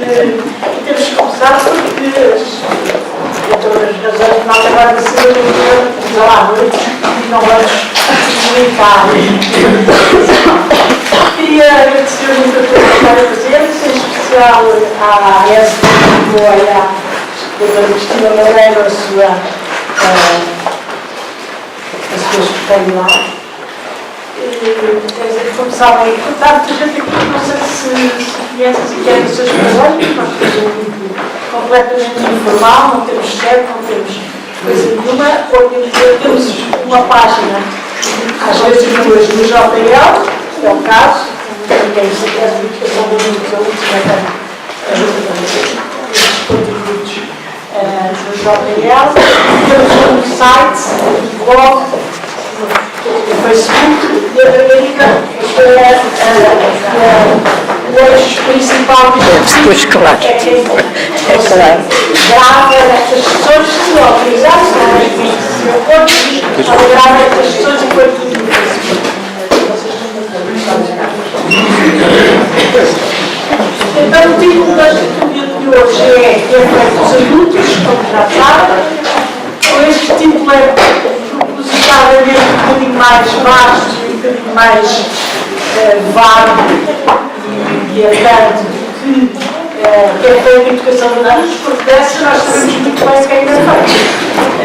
E temos que começar porque, entre outras razões, nós agora de ser à noite e não vamos comunicar. Queria agradecer muito a todos que estavam presentes, em especial à ESP e à doutora Cristina Moreira, a sua especialidade. Como sabem, está muita gente aqui, não sei se conhecem sequer os seus trabalhos, nós temos um grupo completamente informal, não temos chefe, não temos coisa nenhuma, temos uma página, às vezes duas, no JL, é o caso, quem se quer a educação da educação, estes contributos no JL, temos um site, um blog, no Facebook, e a América o eixo principal é quem grava estas sessões, se autorizar, se não é que se grava estas sessões e foi tudo no Facebook. Então, o título da tertulia de hoje é Efeitos Adultos, como já sabem. Este título é propositadamente um bocadinho mais vasto e um bocadinho mais vago e andante do que é feita a educação de adultos, porque dessa nós sabemos muito bem o que é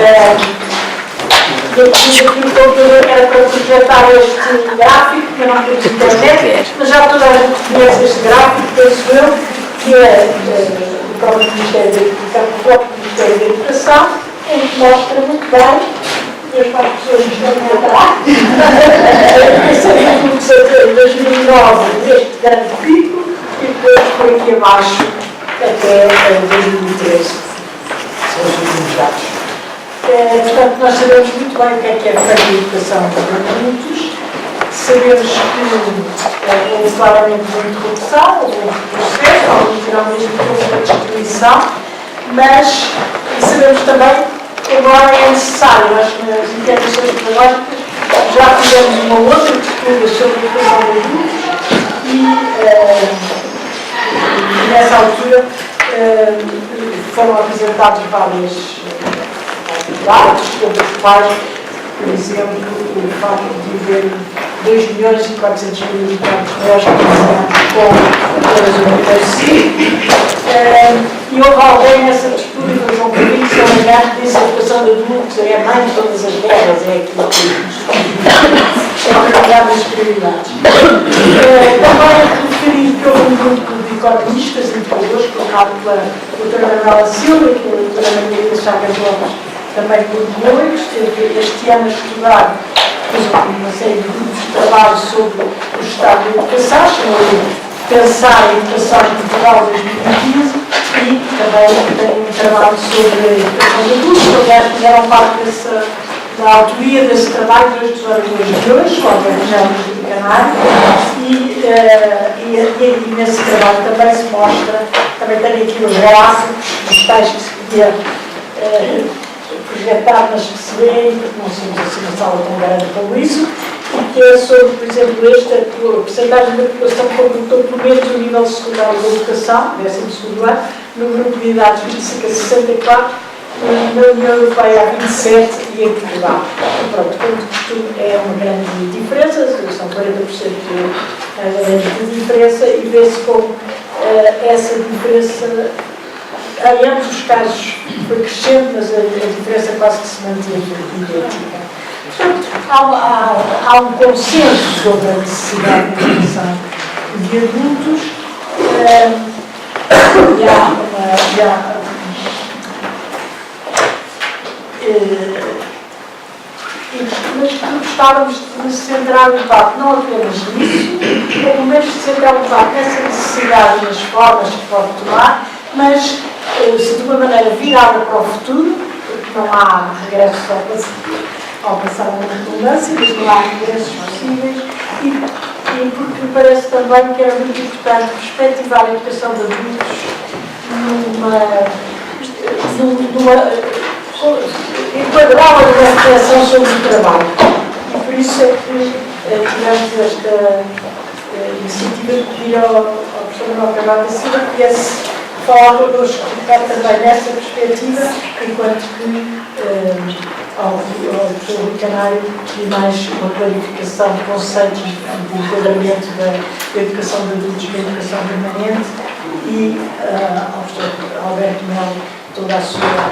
feito. Eu disse que o computador era para projetar este gráfico, que não temos internet, mas já toda a gente conhece este gráfico, penso eu, que é o próprio Ministério da Educação, em que mostra muito bem. As quatro pessoas que estão atrás. A fluxo de 2009, este grande pico, e depois por aqui abaixo até 2013. São os últimos dados. Portanto, nós sabemos muito bem o que é feita a educação de adultos. Sabemos que houve claramente uma interrupção, houve um processo, alguns dirão mesmo que houve uma destruição, mas sabemos também que agora é necessário, nós nas intervenções pedagógicas já fizemos uma outra discussão sobre a educação de adultos e nessa altura foram apresentados vários dados sobre os quais, por exemplo, o facto de haver 2.400.000 habitantes com todas as universidades. E houve alguém nessa disputa, que João Carlinhos, se não me engano, disse que a educação de adultos é a mãe de todas as guerras, é aquilo que é prioridade das prioridades. Também referi que houve um grupo de economistas e educadores, formado pela doutora Manuela Silva e pela doutora Margarida Chagas Gomes, também coordenou, que esteve este ano a estudar uma série de grupos de trabalho sobre o estado da educação, chamou Pensar a Educação em Portugal 2015, e também tem um trabalho sobre a educação de adultos, que aliás fizeram parte da autoria desse trabalho dos oradores de hoje, o Alberto do Canário, e nesse trabalho também se mostra, também tem aqui os gráficos dos tais que se podia projetar, mas que se vê, porque não somos assim uma sala tão grande como isso, e que é sobre, por exemplo, a percentagem da população que completou pelo menos o nível secundário da educação, 12º ano, no grupo de idades 25 a 64, na União Europeia há 27 e em Portugal. Pronto, como de costume, é uma grande diferença, são 40% de diferença, e vê-se como essa diferença, em ambos os casos, foi crescendo, mas a diferença quase que se manteve idêntica. Portanto, há um consenso sobre a necessidade de educação de adultos mas gostávamos de centrar o debate não apenas nisso, ou pelo menos de centrar o debate nessa necessidade, nas formas que pode tomar, mas de uma maneira virada para o futuro, porque não há regresso ao passado da redundância, mas não há regressos possíveis, e porque parece também que era muito importante perspectivar a educação de adultos enquadrá-la numa reflexão sobre o trabalho. E por isso é que tivemos esta iniciativa de pedir ao professor Manuel Carvalho da Silva que esse falar connosco também nessa perspectiva, enquanto que ao professor Rui Canário e mais uma clarificação de conceitos do enquadramento da educação de adultos e da educação permanente, e ao professor Alberto Melo toda a sua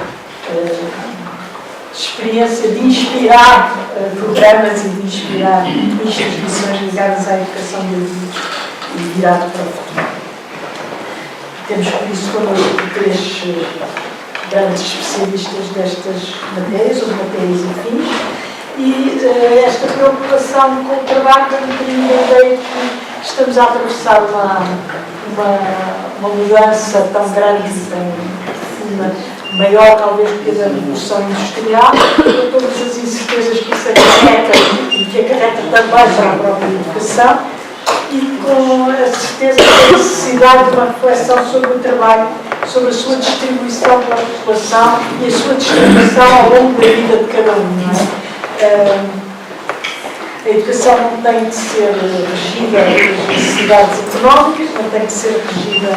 experiência de inspirar programas e de inspirar instituições ligadas à educação de adultos e virado para o futuro. Temos por isso connosco três grandes especialistas destas matérias, ou matérias afins, e esta preocupação com o trabalho me permite a ideia que estamos a atravessar uma mudança tão grande, tão profunda, maior talvez do que a da Revolução Industrial, com todas as incertezas que isso acarreta e que acarreta também para a própria educação, e com a certeza da necessidade de uma reflexão sobre o trabalho, sobre a sua distribuição para a população e a sua distribuição ao longo da vida de cada um. Não é? A educação não tem de ser regida pelas necessidades económicas, não tem de ser regida,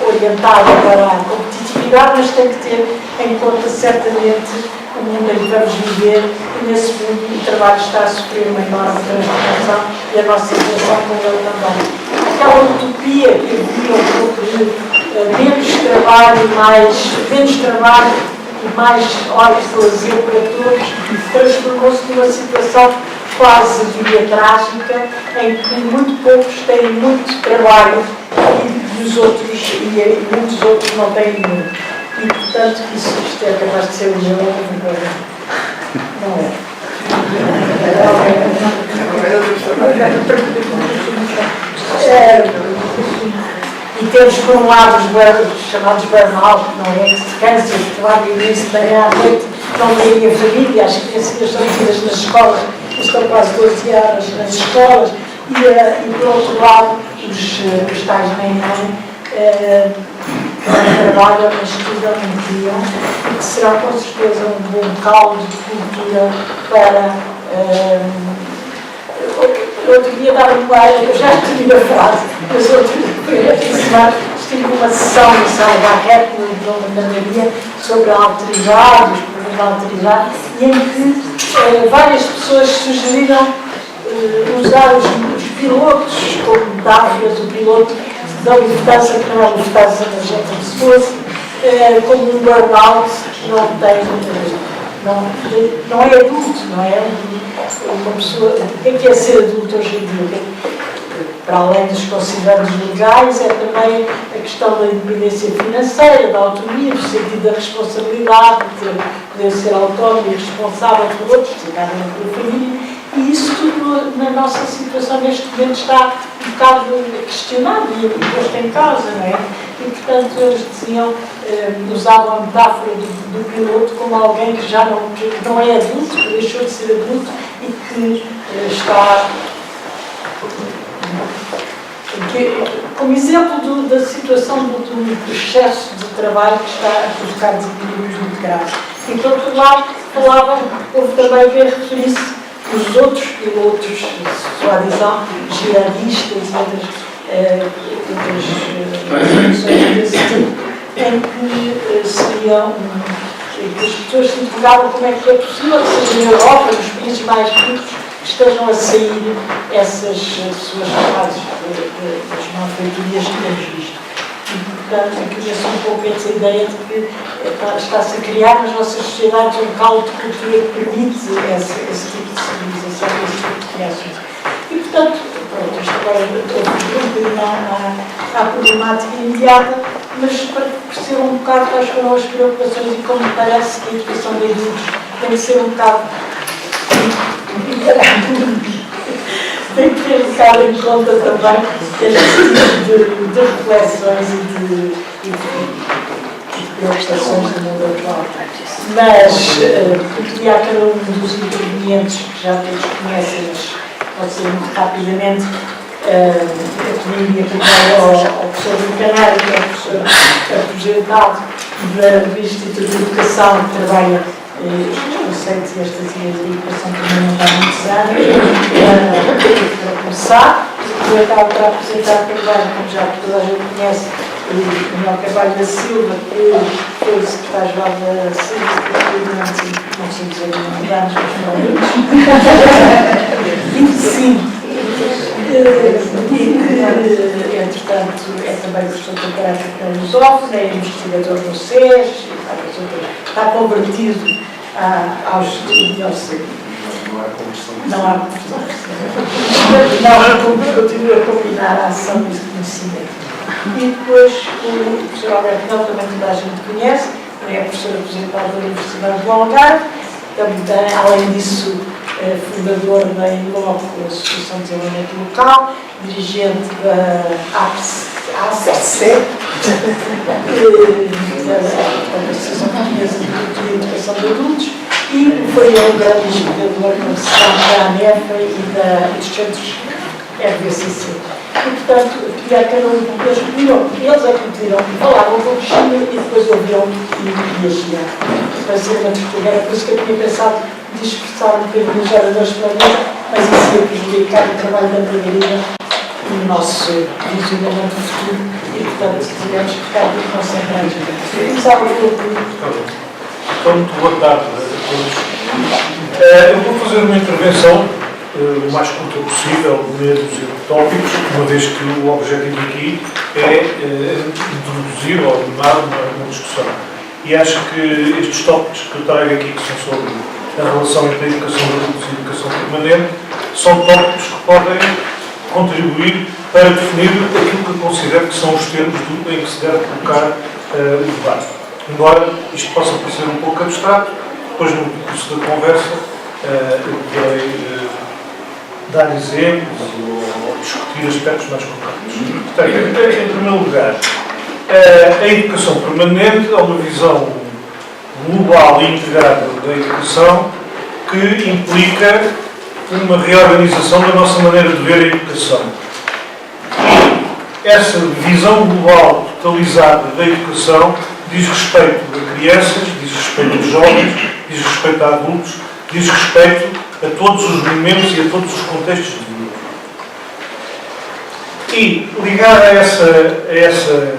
orientada para a competitividade, mas tem que ter em conta certamente o mundo em que vamos viver, e nesse mundo o trabalho está a sofrer uma enorme transformação e a nossa relação com ele também. Aquela utopia que havia um pouco de menos trabalho e mais horas de lazer para todos, transformou-se numa situação quase, diria, trágica, em que muito poucos têm muito trabalho e muitos outros não têm nenhum. E, portanto, isto é capaz de ser o meu, não é? E temos, por um lado, os chamados burnout, não é? Que se cansam de trabalho imenso de manhã à noite, não veem a família, as crianças estão metidas nas escolas, estão quase 12 horas nas escolas, e por outro lado, os tais nem trabalham, mas estudam, enviam, e que será com certeza um bom caldo de cultura para. Outro dia estava no ar, eu já tive a frase, mas outro dia estive numa sessão no São Barreto, na Maria, sobre a alteridade, os problemas da alteridade, e em que várias pessoas sugeriram usar os pilotos como metáforas, o piloto da lufthansa, que não é lufthansa, mas é como se fosse, como um burnout que não é adulto, não é? Uma pessoa, o que é ser adulto hoje em dia? Para além dos considerandos legais, é também a questão da independência financeira, da autonomia, do sentido da responsabilidade, de poder ser autónomo e responsável por outros, cada um pela família, e isso tudo na nossa situação neste momento está um bocado questionado e posto em causa, não é? E, portanto, eles diziam, usavam a metáfora do piloto como alguém que já não é adulto, que deixou de ser adulto e que está... como exemplo da situação do excesso de trabalho que está a provocar desequilíbrios muito graves. E, por outro lado, houve também ver referir-se os outros pilotos, soi-disant, jihadistas e outras situações desse tipo, em que seriam, que as pessoas se interrogavam como é que é possível que seja na Europa, nos países mais ricos, que estejam a sair essas pessoas capazes das malfeitorias que temos visto. E, portanto, cria-se um pouco essa ideia de que está-se a criar nas nossas sociedades um caldo de cultura que permite esse tipo de civilização, esse tipo de reações. E, portanto, pronto, isto agora estou um bocadinho à problemática imediata, mas para perceber um bocado quais foram as preocupações e como me parece que a educação de adultos tem que ser um bocado... tem que ter ficado em conta também este tipo de reflexões e de preocupações do mundo atual. Mas, pedir a cada um dos intervenientes, que já todos conhecem, mas pode ser muito rapidamente, eu pediria ao professor do Canário, que é o professor aposentado do Instituto de Educação, que trabalha os conceitos e estas ideias de educação permanente há muitos anos, para começar. Aproveitar para apresentar também, como já toda a gente conhece, o Manuel Carvalho da Silva, que foi secretário-geral da CID durante, não sei dizer, anos, mas não muitos, 25, e que, entretanto, é também professor de caráter lusófono, é investigador no SES, está convertido aos estudos. Não há conversão. Não, continua a combinar a ação desse conhecimento. E depois o professor Alberto Melo, também toda a gente conhece, é professor aposentado da Universidade do Algarve, também, além disso, fundador da INLOC, a Associação de Desenvolvimento Local, dirigente da ACC, da Associação Portuguesa de Educação de Adultos, e foi um grande investigador na sessão da ANEFA e dos centros RBCC. E, portanto, pedia a cada um deles é que pediram, falavam um pouquinho e depois ouviam e reagiam. Para ser uma discussão, era por isso que eu tinha pensado dispersar um bocadinho os oradores para mim, mas isso ia prejudicar o trabalho da Margarida e o nosso visionamento futuro e, portanto, tivemos que ficar muito concentrados. Começava Então, muito boa tarde a todos. Eu vou fazer uma intervenção o mais curta possível, reduzir tópicos, uma vez que o objetivo aqui é introduzir ou animar uma discussão. E acho que estes tópicos que eu trago aqui, que são sobre a relação entre a educação de adultos e a educação permanente, são tópicos que podem contribuir para definir aquilo que eu considero que são os termos em que se deve colocar o debate. Embora isto possa parecer um pouco abstrato, depois no curso da conversa eu poderei dar exemplos ou discutir aspectos mais concretos. Portanto, em primeiro lugar, a educação permanente é uma visão global e integrada da educação que implica uma reorganização da nossa maneira de ver a educação. E essa visão global totalizada da educação diz respeito a crianças, diz respeito a jovens, diz respeito a adultos, diz respeito a todos os momentos e a todos os contextos de vida. E ligada a essa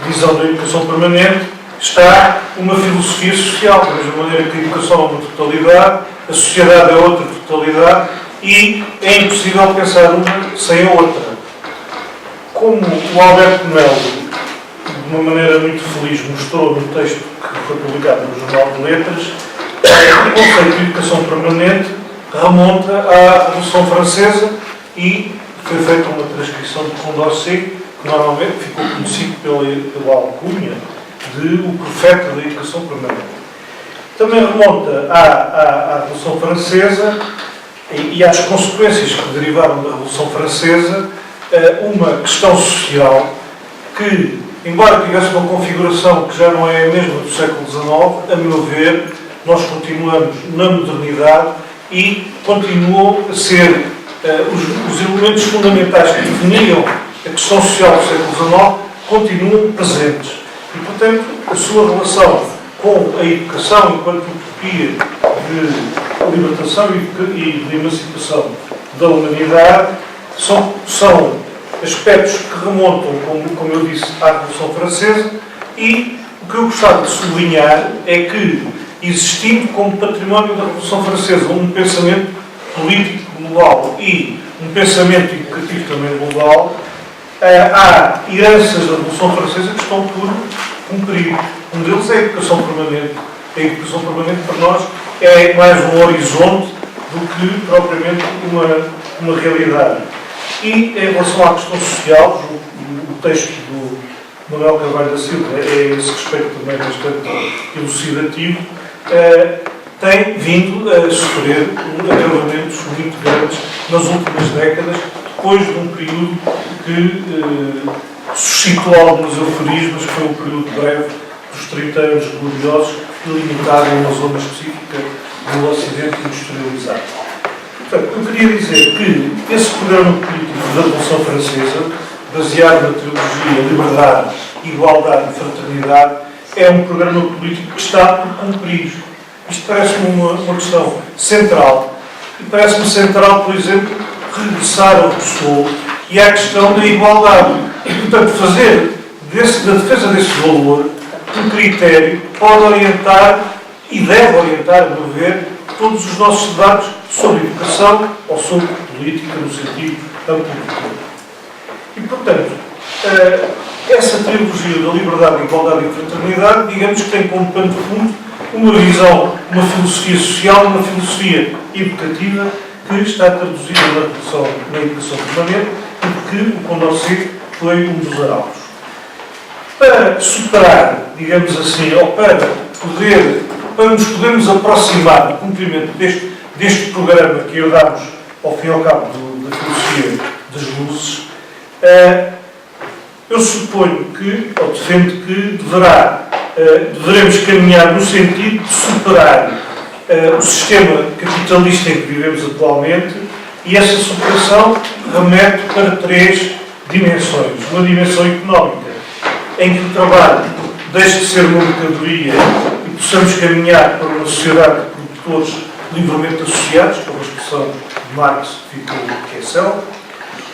visão da educação permanente está uma filosofia social, da mesma maneira que a educação é uma totalidade, a sociedade é outra totalidade e é impossível pensar uma sem a outra. Como o Alberto Melo, de uma maneira muito feliz, mostrou no texto que foi publicado no Jornal de Letras, o conceito de educação permanente remonta à Revolução Francesa e foi feita uma transcrição de Condorcet, que normalmente ficou conhecido pela alcunha de o profeta da educação permanente. Também remonta à Revolução Francesa e às consequências que derivaram da Revolução Francesa, uma questão social que, embora tivesse uma configuração que já não é a mesma do século XIX, a meu ver, nós continuamos na modernidade e continuam a ser os elementos fundamentais que definiam a questão social do século XIX continuam presentes. E, portanto, a sua relação com a educação enquanto utopia de libertação e de emancipação da humanidade são aspectos que remontam, como eu disse, à Revolução Francesa e o que eu gostava de sublinhar é que, existindo como património da Revolução Francesa um pensamento político global e um pensamento educativo também global, há heranças da Revolução Francesa que estão por cumprir. Um deles é a educação permanente. A educação permanente para nós é mais um horizonte do que propriamente uma realidade. E em relação à questão social, o texto do Manuel Carvalho da Silva é a esse respeito também bastante elucidativo, tem vindo a sofrer agravamentos muito grandes nas últimas décadas, depois de um período que suscitou alguns eufemismos, que foi um período breve dos 30 anos gloriosos e limitado a uma zona específica do Ocidente industrializado. Portanto, eu queria dizer que esse programa político da Revolução Francesa, baseado na trilogia Liberdade, Igualdade e Fraternidade, é um programa político que está por cumprir. Isto parece-me uma questão central. E parece-me central, por exemplo, regressar ao Rousseau e à questão da igualdade. E, portanto, fazer da defesa desse valor, um critério pode orientar e deve orientar, a meu ver, todos os nossos debates sobre educação ou sobre política, no sentido amplo do termo. E, portanto, essa trilogia da liberdade, igualdade e fraternidade, digamos que tem como pano de fundo uma visão, uma filosofia social, uma filosofia educativa que está traduzida na educação permanente e que o Condorcet foi um dos arautos. Para superar, digamos assim, ou para nos podermos aproximar do cumprimento deste programa que herdámos ao fim e ao cabo da filosofia das luzes, eu suponho que, ou defendo que, deveremos caminhar no sentido de superar o sistema capitalista em que vivemos atualmente, e essa superação remete para 3 dimensões. Uma dimensão económica, em que o trabalho deixe de ser uma mercadoria e possamos caminhar para uma sociedade de produtores livremente associados, como a expressão de Marx que é célebre.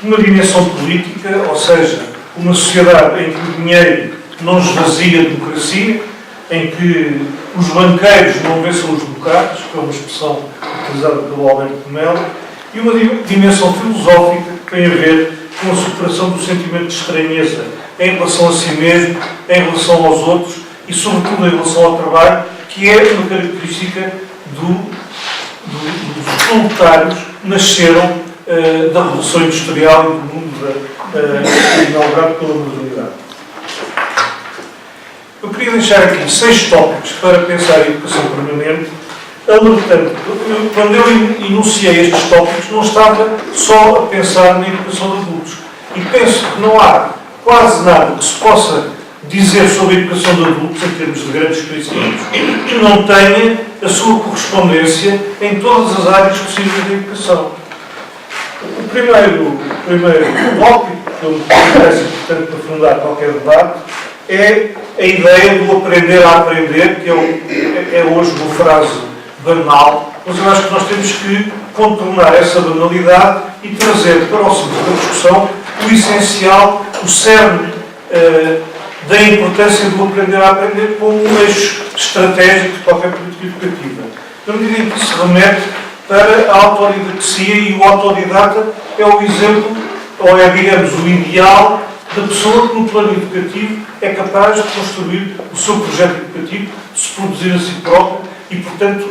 Uma dimensão política, ou seja, uma sociedade em que o dinheiro não esvazia a democracia, em que os banqueiros não vençam os democratas, que é uma expressão utilizada pelo Alberto de Mello, e uma dimensão filosófica que tem a ver com a superação do sentimento de estranheza em relação a si mesmo, em relação aos outros e, sobretudo, em relação ao trabalho, que é uma característica dos proletários que nasceram da Revolução Industrial e do mundo inaugurado pela modernidade. Eu queria deixar aqui 6 tópicos para pensar em educação permanente, alertando. Quando eu enunciei estes tópicos, não estava só a pensar na educação de adultos. E penso que não há quase nada que se possa dizer sobre a educação de adultos, em termos de grandes princípios, que não tenha a sua correspondência em todas as áreas possíveis da educação. O primeiro tópico, que me parece importante para fundar qualquer debate, é a ideia do aprender a aprender, que é hoje uma frase banal, mas eu acho que nós temos que contornar essa banalidade e trazer para o centro da discussão o essencial, o cerne da importância do aprender a aprender como um eixo estratégico de qualquer política educativa. Na medida em que isso remete para a autodidaxia, e o autodidata é o exemplo, ou é, digamos, o ideal da pessoa que no plano educativo é capaz de construir o seu projeto educativo, de se produzir a si próprio e, portanto,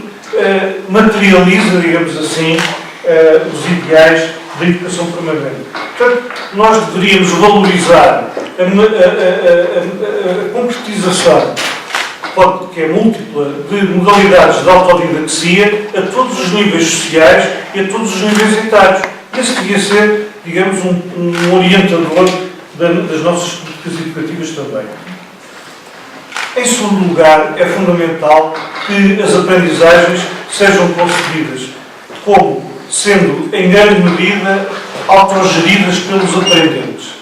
materializa, digamos assim, os ideais da educação permanente. Portanto, nós deveríamos valorizar a concretização, que é múltipla, de modalidades de autodidaxia a todos os níveis sociais e a todos os níveis etários. Esse devia ser, digamos, um orientador das nossas políticas educativas também. Em segundo lugar, é fundamental que as aprendizagens sejam concebidas como sendo, em grande medida, autogeridas pelos aprendentes.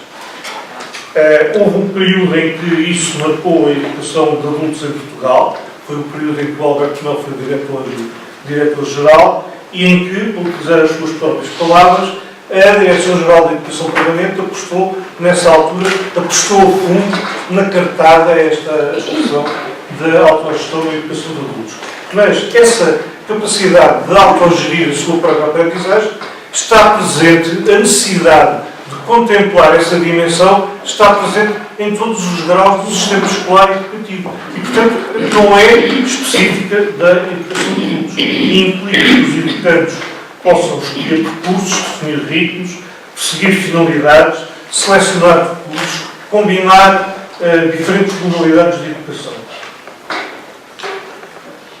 Houve um período em que isso marcou a educação de adultos em Portugal, foi o período em que o Alberto Mel foi diretor-geral, e em que, por utilizar as suas próprias palavras, a Direção-Geral da Educação Permanente apostou, nessa altura, apostou a fundo na cartada, esta expressão, da autogestão da educação de adultos. Mas essa capacidade de autogerir a sua própria aprendizagem está presente, a necessidade de contemplar essa dimensão está presente em todos os graus do sistema escolar e educativo. E, portanto, não é específica da educação de adultos. E implica que os educandos possam escolher percursos, definir ritmos, perseguir finalidades, selecionar recursos, combinar diferentes modalidades de educação.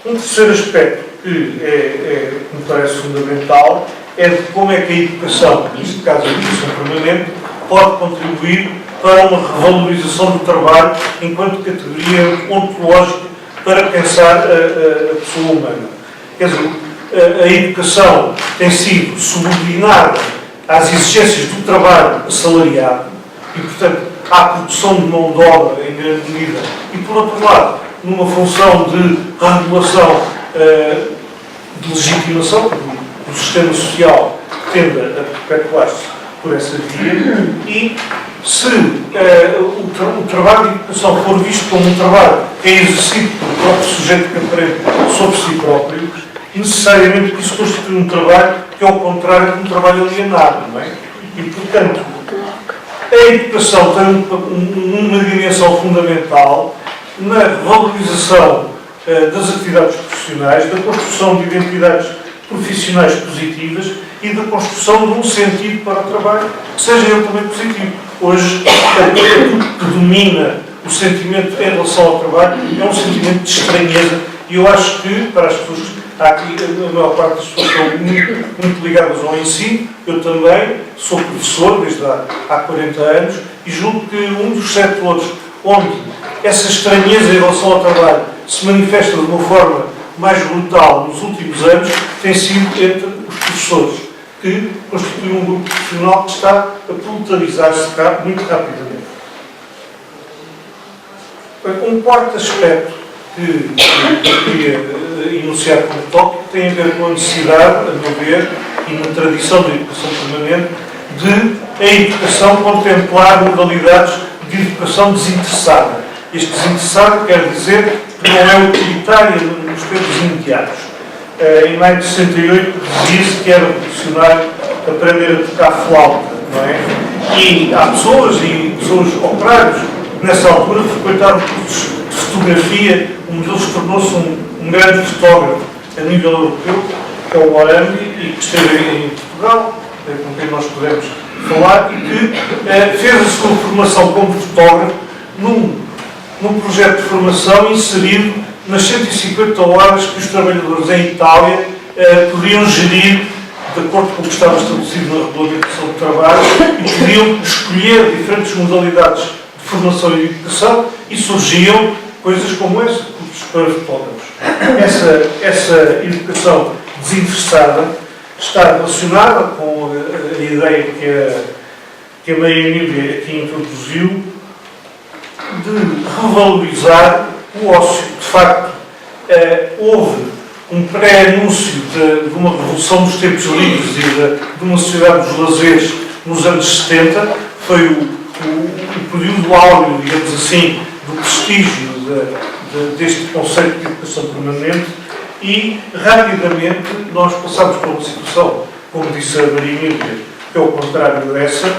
Um terceiro aspecto que me parece fundamental é de como é que a educação, neste caso a educação permanente, pode contribuir para uma revalorização do trabalho enquanto categoria ontológica para pensar a pessoa humana. Quer dizer, a educação tem sido subordinada às exigências do trabalho assalariado e, portanto, à produção de mão de obra em grande medida e, por outro lado, numa função de regulação, de legitimação do sistema social que tende a perpetuar-se por essa via e Se o trabalho de educação for visto como um trabalho que é exercido pelo próprio sujeito que aprende sobre si próprio, necessariamente isso constitui um trabalho que é ao contrário de um trabalho alienado, não é? E, portanto, a educação tem uma dimensão fundamental na valorização das atividades profissionais, da construção de identidades profissionais positivas e da construção de um sentido para o trabalho que seja ele também positivo. Hoje, aquilo que domina o sentimento em relação ao trabalho é um sentimento de estranheza, e eu acho que, para as pessoas, há aqui, a maior parte das pessoas estão muito ligadas ao ensino, eu também sou professor desde há 40 anos, e julgo que um dos setores onde essa estranheza em relação ao trabalho se manifesta de uma forma mais brutal nos últimos anos tem sido entre os professores, que constituem um grupo profissional que está a proletarizar-se muito rapidamente. Um quarto aspecto que eu queria enunciar como tópico tem a ver com a necessidade, a meu ver, e na tradição da educação permanente, de a educação contemplar modalidades de educação desinteressada. Este desinteressado quer dizer que não é utilitária nos tempos imediatos. Em maio de 68 dizia-se que era revolucionário aprender a tocar flauta, não é? E há pessoas operários que nessa altura frequentaram cursos de fotografia, um deles tornou-se um grande fotógrafo a nível europeu, que é o Morandi, e que esteve em Portugal, com quem nós podemos falar, e que fez a sua formação como fotógrafo num projeto de formação inserido nas 150 horas que os trabalhadores em Itália podiam gerir de acordo com o que estava estabelecido na regulamentação do trabalho e podiam escolher diferentes modalidades de formação e de educação e surgiam coisas como essa, cursos para fotógrafos. Essa educação desinteressada está relacionada com a ideia que a Maria Emília aqui introduziu de revalorizar o ócio. De facto, houve um pré-anúncio de uma revolução dos tempos livres e de uma sociedade dos lazeres nos anos 70. Foi o período áureo, digamos assim, do prestígio deste conceito de educação permanente e, rapidamente, nós passámos por uma situação, como disse a Maria Emília, que é o contrário dessa,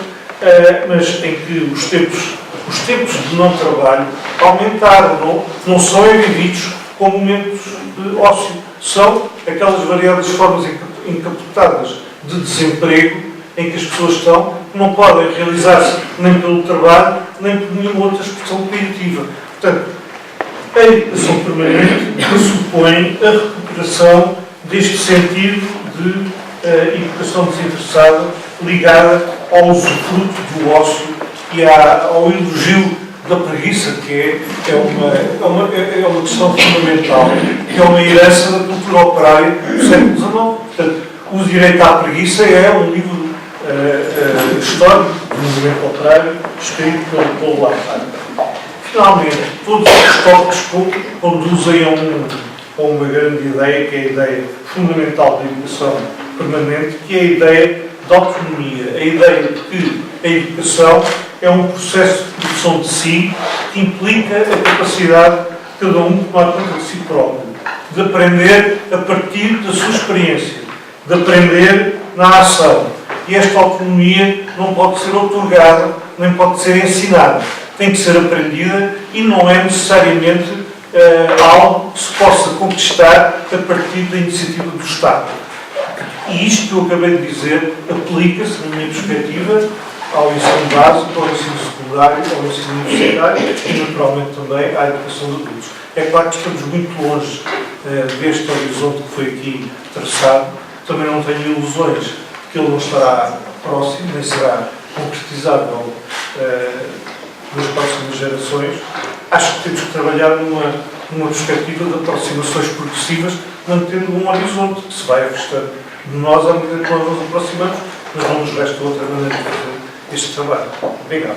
mas em que os tempos de não trabalho aumentaram, não são vividos como momentos de ócio, são aquelas variadas formas encapotadas de desemprego em que as pessoas estão, que não podem realizar-se nem pelo trabalho, nem por nenhuma outra expressão criativa. Portanto, a educação permanente pressupõe a recuperação deste sentido de educação desinteressada ligada ao usufruto do ócio e ao elogio da preguiça, que é uma questão fundamental, que é uma herança da cultura operária do século XIX. Portanto, o direito à preguiça é um livro histórico do movimento operário escrito pelo Paulo Lafargue. Finalmente, todos os tópicos conduzem a uma grande ideia, que é a ideia fundamental da educação permanente, que é a ideia da autonomia, a ideia de que a educação é um processo de produção de si que implica a capacidade de cada um de tomar conta de si próprio, de aprender a partir da sua experiência, de aprender na ação. E esta autonomia não pode ser outorgada, nem pode ser ensinada. Tem que ser aprendida e não é necessariamente algo que se possa conquistar a partir da iniciativa do Estado. E isto que eu acabei de dizer aplica-se, na minha perspectiva, ao ensino básico, ao ensino secundário, ao ensino universitário e, naturalmente, também à educação de adultos. É claro que estamos muito longe deste horizonte que foi aqui traçado. Também não tenho ilusões de que ele não estará próximo, nem será concretizável nas próximas gerações. Acho que temos que trabalhar numa perspectiva de aproximações progressivas, mantendo um horizonte que se vai afastando de nós à medida que nós nos aproximamos, mas não nos resta outra maneira de fazer este trabalho. Obrigado.